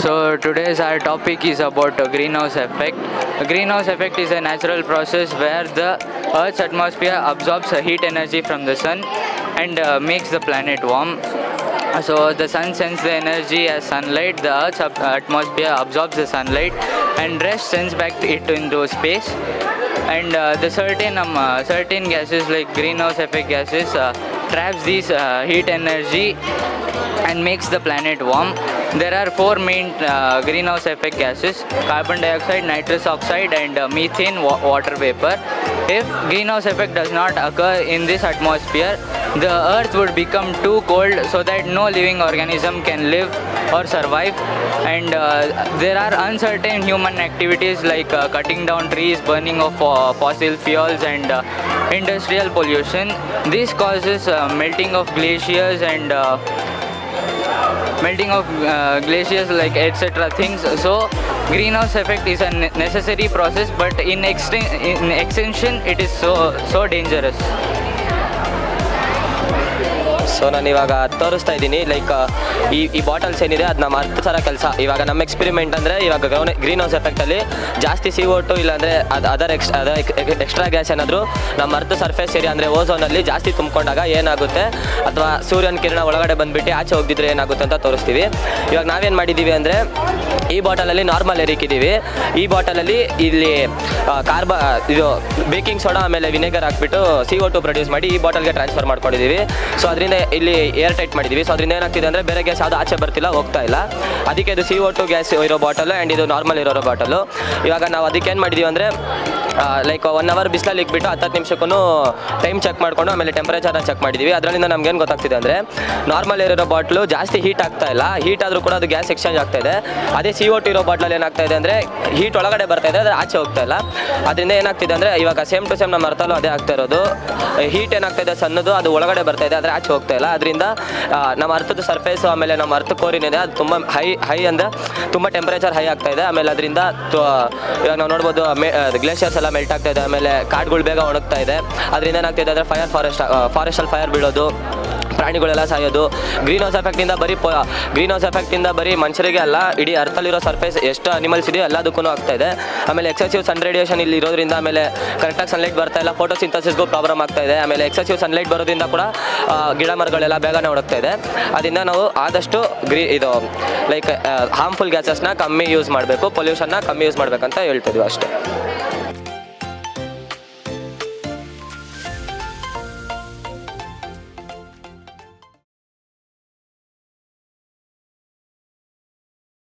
So today's our topic is about greenhouse effect. Greenhouse effect is a natural process where the Earth's atmosphere absorbs heat energy from the sun and makes the planet warm. So the sun sends the energy as sunlight. The Earth's atmosphere absorbs the sunlight, and rest sends back it into space. And the certain gases like greenhouse effect gases traps these heat energy and makes the planet warm. There are four main greenhouse effect gases: carbon dioxide, nitrous oxide, and methane, water vapor. If greenhouse effect does not occur in this atmosphere, the earth would become too cold so that no living organism can live or survive. And there are uncertain human activities like cutting down trees, burning of fossil fuels, and industrial pollution. This causes melting of glaciers and like etc things. So greenhouse effect is a necessary process, but in extension it is so dangerous. So ನಾನು ಇವಾಗ ತೋರಿಸ್ತಾ ಇದ್ದೀನಿ like ಈ bottles ಏನಿದೆ ಅದು ನಮ್ಮ ಅರ್ಥ ಥರ ಕೆಲಸ. ಇವಾಗ ನಮ್ಮ ಎಕ್ಸ್ಪೆರಿಮೆಂಟ್ ಅಂದರೆ ಇವಾಗ ಗ್ರೀನ್ ಹೌಸ್ ಎಫೆಕ್ಟಲ್ಲಿ ಜಾಸ್ತಿ CO2 ಇಲ್ಲಾಂದರೆ ಅದರ್ ಎಕ್ಸ್ಟ್ರಾ ಗ್ಯಾಸ್ ಏನಾದರೂ ನಮ್ಮ ಅರ್ಥ ಸರ್ಫೇಸ್ ಏರಿಯಾ ಅಂದರೆ ಓಝೋನಲ್ಲಿ ಜಾಸ್ತಿ ತುಂಬಿಕೊಂಡಾಗ ಏನಾಗುತ್ತೆ, ಅಥವಾ ಸೂರ್ಯನ ಕಿರಣ ಒಳಗಡೆ ಬಂದುಬಿಟ್ಟು ಆಚೆ ಹೋಗಿದ್ರೆ ಏನಾಗುತ್ತೆ ಅಂತ ತೋರಿಸ್ತೀವಿ. ಇವಾಗ ನಾವೇನು ಮಾಡಿದ್ದೀವಿ ಅಂದರೆ ಈ ಬಾಟಲಲ್ಲಿ ನಾರ್ಮಲ್ ಏರ್ ಇಕ್ಕಿದ್ದೀವಿ. ಈ ಬಾಟಲಲ್ಲಿ ಇಲ್ಲಿ ಇದು ಬೇಕಿಂಗ್ ಸೋಡಾ ಆಮೇಲೆ ವಿನೆಗರ್ ಹಾಕ್ಬಿಟ್ಟು CO2 ಪ್ರೊಡ್ಯೂಸ್ ಮಾಡಿ ಈ ಬಾಟಲ್ಗೆ ಟ್ರಾನ್ಸ್ಫರ್ ಮಾಡ್ಕೊಂಡಿದ್ದೀವಿ. ಸೊ ಅದರಿಂದ ಇಲ್ಲಿ ಏರ್ ಟೈಟ್ ಮಾಡಿದ್ದೀವಿ. ಸೊ ಅದರಿಂದ ಏನಾಗ್ತಿದೆ ಅಂದರೆ ಬೇರೆ ಗ್ಯಾಸ್ ಯಾವುದು ಆಚೆ ಬರ್ತಿಲ್ಲ, ಹೋಗ್ತಾ ಇಲ್ಲ. ಅದಕ್ಕೆ ಇದು CO2 ಗ್ಯಾಸ್ ಇರೋ ಬಾಟಲು ಆ್ಯಂಡ್ ಇದು ನಾರ್ಮಲ್ ಇರೋ ಬಾಟಲು. ಇವಾಗ ನಾವು ಅದಕ್ಕೆ ಏನು ಮಾಡಿದ್ದೀವಿ ಅಂದರೆ ಲೈಕ್ 1 ಅವರ್ ಬಿಸಿಲಲ್ಲಿ ಇಕ್ಬಿಟ್ಟು 10 ನಿಮಿಷಕ್ಕೂ ಟೈಮ್ ಚೆಕ್ ಮಾಡಿಕೊಂಡು ಆಮೇಲೆ ಟೆಂಪ್ರೇಚರ್ನ ಚೆಕ್ ಮಾಡಿದ್ದೀವಿ. ಅದರಿಂದ ನಮ್ಗೇನು ಗೊತ್ತಾಗ್ತಿದೆ ಅಂದರೆ ನಾರ್ಮಲ್ ಇರೋ ಬಾಟ್ಲು ಜಾಸ್ತಿ ಹೀಟ್ ಆಗ್ತಾ ಇಲ್ಲ, ಹೀಟ್ ಆದರೂ ಕೂಡ ಅದು ಗ್ಯಾಸ್ ಎಕ್ಸ್ಚೇಂಜ್ ಆಗ್ತಾ ಇದೆ. ಅದೇ CO2 ಇರೋ ಬಾಟ್ಲಲ್ಲಿ ಏನಾಗ್ತಾ ಇದೆ ಅಂದರೆ ಹೀಟ್ ಒಳಗಡೆ ಬರ್ತಾ ಇದೆ, ಅದು ಆಚೆ ಹೋಗ್ತಾ ಇಲ್ಲ. ಅದರಿಂದ ಏನಾಗ್ತಿದೆ ಅಂದರೆ ಇವಾಗ ಸೇಮ್ ಟು ಸೇಮ್ ನಮ್ಮ ಅರ್ಥಲ್ಲೂ ಅದೇ ಆಗ್ತಾ ಇರೋದು. ಹೀಟ್ ಏನಾಗ್ತಾ ಇದೆ ಸಣ್ಣದು, ಅದು ಒಳಗಡೆ ಬರ್ತಾ ಇದೆ, ಆದರೆ ಆಚೆ ಹೋಗ್ತಾ ಇಲ್ಲ. ಅದರಿಂದ ನಮ್ಮ ಅರ್ಥದ ಸರ್ಫೇಸು ಆಮೇಲೆ ನಮ್ಮ ಅರ್ಥ ಕೋರಿನಿದೆ ಅದು ತುಂಬ ಹೈ ಅಂದರೆ ತುಂಬ ಟೆಂಪ್ರೇಚರ್ ಹೈ ಆಗ್ತಾ ಇದೆ. ಆಮೇಲೆ ಅದರಿಂದ ಇವಾಗ ನಾವು ನೋಡ್ಬೋದು ಗ್ಲೇಷಿಯರ್ಸ್ ಎಲ್ಲ ಮೆಲ್ಟ್ ಆಗ್ತಾ ಇದೆ, ಆಮೇಲೆ ಕಾಡುಗಳು ಬೇಗ ಒಣಗ್ತಾ ಇದೆ. ಅದರಿಂದ ಏನಾಗ್ತಿದೆ ಅಂದರೆ ಫಾರೆಸ್ಟಲ್ಲಿ ಫೈರ್ ಬೀಳೋದು, ಪ್ರಾಣಿಗಳೆಲ್ಲ ಸಾಯೋದು. ಗ್ರೀನ್ ಹೌಸ್ ಎಫೆಕ್ಟಿಂದ ಬರೀ ಮನುಷ್ಯರಿಗೆ ಅಲ್ಲ, ಇಡೀ ಅರ್ಥಲ್ಲಿರೋ ಸರ್ಫೇಸ್ ಎಷ್ಟು ಅನಿಮಲ್ಸ್ ಇದೆಯೋ ಎಲ್ಲದಕ್ಕೂ ಆಗ್ತಾ ಇದೆ. ಆಮೇಲೆ ಎಕ್ಸೆಸಿವ್ ಸನ್ ರೇಡಿಯೇಷನ್ ಇಲ್ಲಿ ಇರೋದ್ರಿಂದ ಆಮೇಲೆ ಕರೆಕ್ಟಾಗಿ ಸನ್ಲೈಟ್ ಬರ್ತಾ ಇಲ್ಲ, ಫೋಟೋಸಿಂಥಸಿಸ್ಗೂ ಪ್ರಾಬ್ಲಮ್ ಆಗ್ತಾ ಇದೆ. ಆಮೇಲೆ ಎಕ್ಸೆಸಿವ್ ಸನ್ಲೈಟ್ ಬರೋದ್ರಿಂದ ಕೂಡ ಗಿಡ ಮರಗಳೆಲ್ಲ ಬೇಗನೆ ಒಣಗ್ತಾ ಇದೆ. ಅದರಿಂದ ನಾವು ಆದಷ್ಟು ಇದು ಲೈಕ್ ಹಾರ್ಮ್ಫುಲ್ ಗ್ಯಾಸಸ್ನ ಕಮ್ಮಿ ಯೂಸ್ ಮಾಡಬೇಕು, ಪೊಲ್ಯೂಷನ್ನ ಕಮ್ಮಿ ಯೂಸ್ ಮಾಡಬೇಕಂತ ಹೇಳ್ತಿದ್ವಿ ಅಷ್ಟೇ.